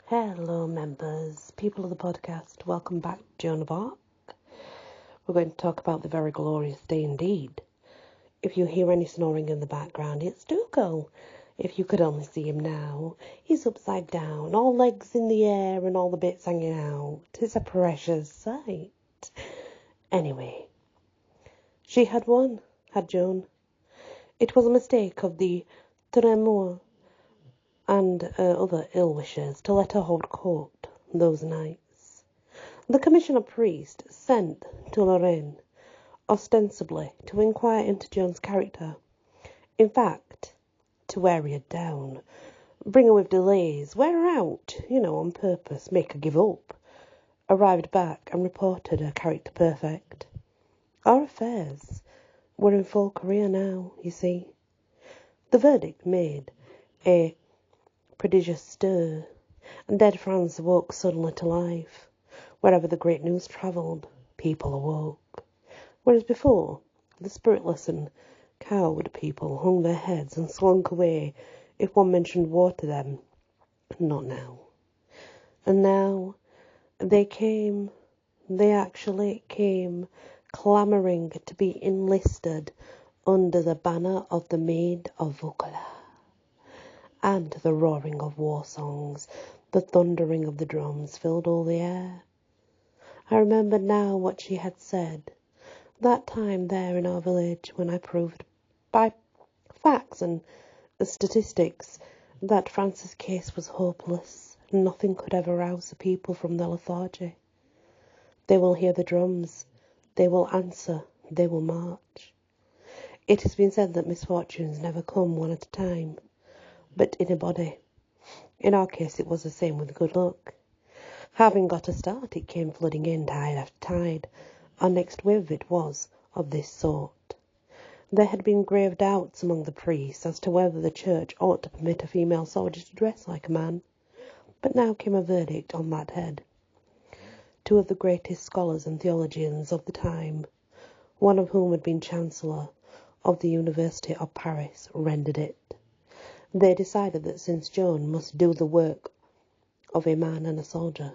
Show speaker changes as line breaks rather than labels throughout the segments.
Hello members, people of the podcast, welcome back to Joan of Arc. We're going to talk about the very glorious day indeed. If you hear any snoring in the background, it's Dougal. If you could only see him now, he's upside down, all legs in the air and all the bits hanging out. It's a precious sight. Anyway, she had won, had Joan. It was a mistake of the Tremor and other ill-wishers to let her hold court those nights. The commissioner priest sent to Lorraine, ostensibly to inquire into Joan's character. In fact, to wear her down, bring her with delays, wear her out, on purpose, make her give up. Arrived back and reported her character perfect. Our affairs were in full career now, you see. The verdict made a prodigious stir, and dead France awoke suddenly to life. Wherever the great news travelled, people awoke. Whereas before, the spiritless and cowed people hung their heads and slunk away if one mentioned war to them. Not now. And now they actually came, clamouring to be enlisted under the banner of the Maid of Vaucouleurs. And the roaring of war songs, the thundering of the drums filled all the air. I remembered now what she had said, that time there in our village when I proved by facts and statistics that France's case was hopeless, and nothing could ever rouse the people from their lethargy. They will hear the drums, they will answer, they will march. It has been said that misfortunes never come one at a time, but in a body. In our case, it was the same with good luck. Having got a start, it came flooding in tide after tide. Our next wave it was of this sort. There had been grave doubts among the priests as to whether the church ought to permit a female soldier to dress like a man, but now came a verdict on that head. Two of the greatest scholars and theologians of the time, one of whom had been Chancellor of the University of Paris, rendered it. They decided that since Joan must do the work of a man and a soldier,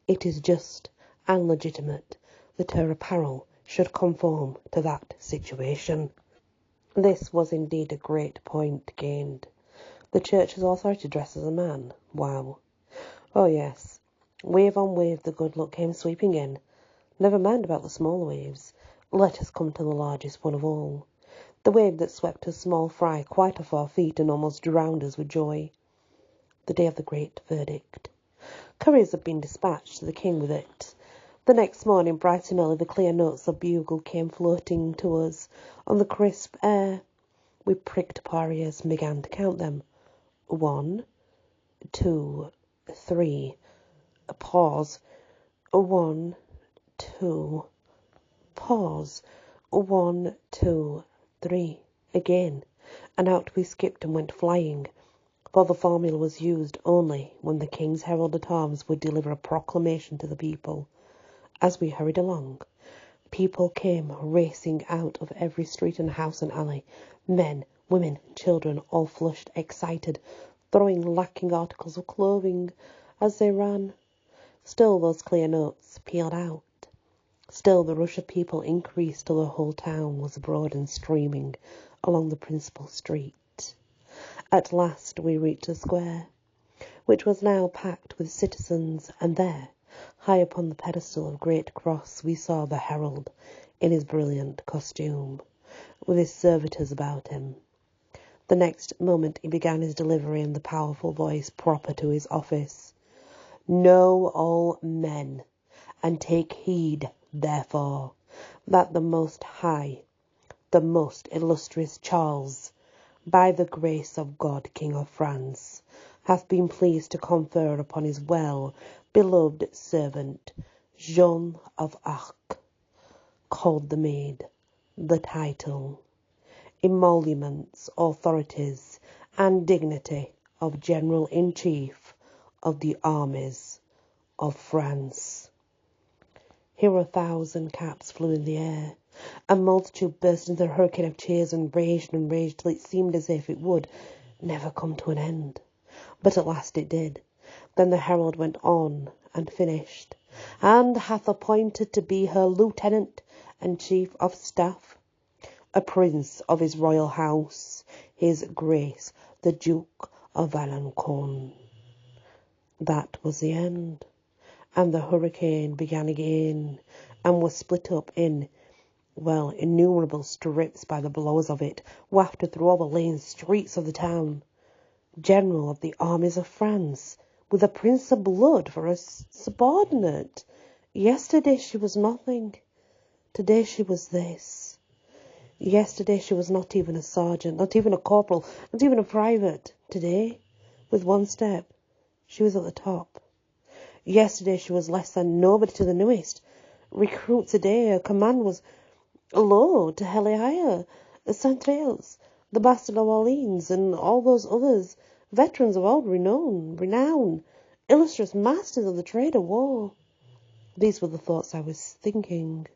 it is just and legitimate that her apparel should conform to that situation. This was indeed a great point gained. The Church's authority to dress as a man. Wow. Oh yes, wave on wave the good luck came sweeping in. Never mind about the smaller waves. Let us come to the largest one of all. The wave that swept her small fry quite off our feet and almost drowned us with joy. The day of the great verdict. Couriers had been dispatched to the king with it. The next morning, bright and early, the clear notes of bugle came floating to us on the crisp air. We pricked up our ears and began to count them. 1, 2, 3. A pause. 1, 2. Pause. 1, 2, 3. Again. And out we skipped and went flying, for the formula was used only when the king's herald-at-arms would deliver a proclamation to the people. As we hurried along, people came racing out of every street and house and alley, men, women, children, all flushed, excited, throwing lacking articles of clothing as they ran. Still those clear notes pealed out. Still the rush of people increased till the whole town was abroad and streaming along the principal street. At last we reached the square, which was now packed with citizens, and there, high upon the pedestal of great cross, we saw the herald in his brilliant costume, with his servitors about him. The next moment he began his delivery in the powerful voice proper to his office. Know all men, and take heed, therefore, that the Most High, the most illustrious Charles, by the grace of God, King of France, hath been pleased to confer upon his well-beloved servant, Joan of Arc, called the Maid, the title, emoluments, authorities, and dignity of General-in-Chief of the armies of France. Here 1,000 caps flew in the air. A multitude burst into a hurricane of cheers and raged till it seemed as if it would never come to an end. But at last it did. Then the herald went on and finished. And hath appointed to be her lieutenant and chief of staff a prince of his royal house, his grace the Duke of Alencorn. That was the end, and the hurricane began again, and was split up in, well, innumerable strips by the blows of it, wafted through all the lane streets of the town. General of the armies of France, with a prince of blood for a subordinate. Yesterday she was nothing. Today she was this. Yesterday she was not even a sergeant, not even a corporal, not even a private. Today, with one step, she was at the top. Yesterday she was less than nobody to the newest recruit. Today her command was low to Heliaya, Saint-Trails, the Bastard of Orleans, and all those others, veterans of old renown, illustrious masters of the trade of war. These were the thoughts I was thinking.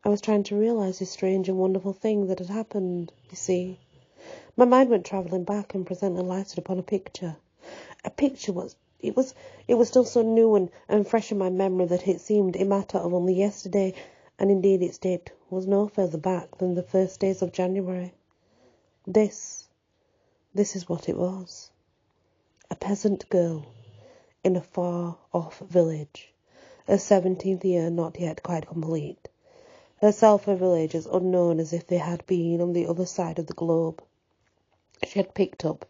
I was trying to realise this strange and wonderful thing that had happened, you see. My mind went travelling back and presently lighted upon a picture. A picture it was still so new and fresh in my memory that it seemed a matter of only yesterday, and indeed its date was no further back than the first days of January. This is what it was. A peasant girl in a far-off village, her 17th year not yet quite complete, herself a village as unknown as if they had been on the other side of the globe. She had picked up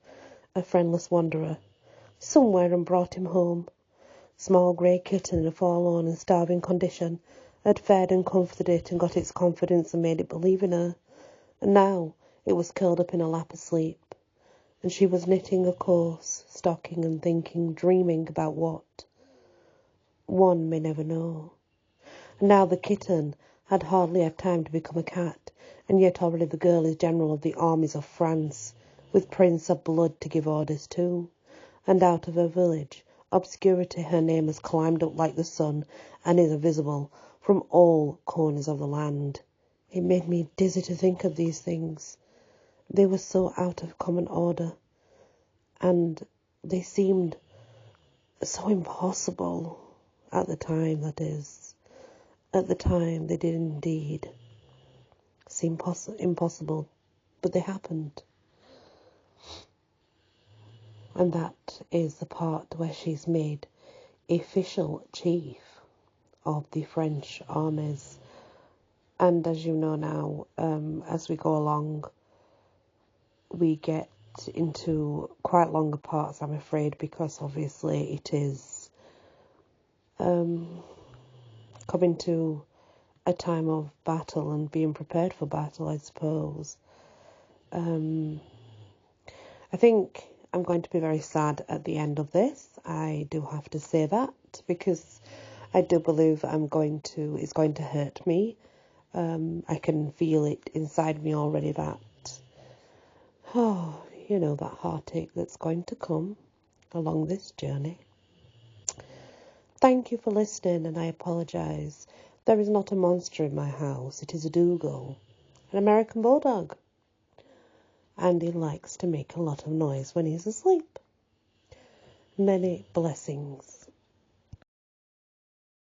a friendless wanderer somewhere and brought him home. Small grey kitten in a forlorn and starving condition had fed and comforted it and got its confidence and made it believe in her, and now it was curled up in her lap asleep, and she was knitting a coarse stocking and thinking, dreaming about what? One may never know. And now the kitten had hardly had time to become a cat, and yet already the girl is general of the armies of France, with prince of blood to give orders to, and out of her village obscurity her name has climbed up like the sun and is visible from all corners of the land. It made me dizzy to think of these things. They were so out of common order, and they seemed so impossible at the time, that is. At the time they did indeed seem impossible, but they happened. And that is the part where she's made official chief of the French armies. And as you know now, as we go along, we get into quite longer parts, I'm afraid, because obviously it is coming to a time of battle and being prepared for battle, I suppose. I think I'm going to be very sad at the end of this. I do have to say that, because I do believe it's going to hurt me. I can feel it inside me already, that that heartache that's going to come along this journey. Thank you for listening, and I apologise. There is not a monster in my house. It is a Dougal, an American bulldog, and he likes to make a lot of noise when he's asleep. Many blessings.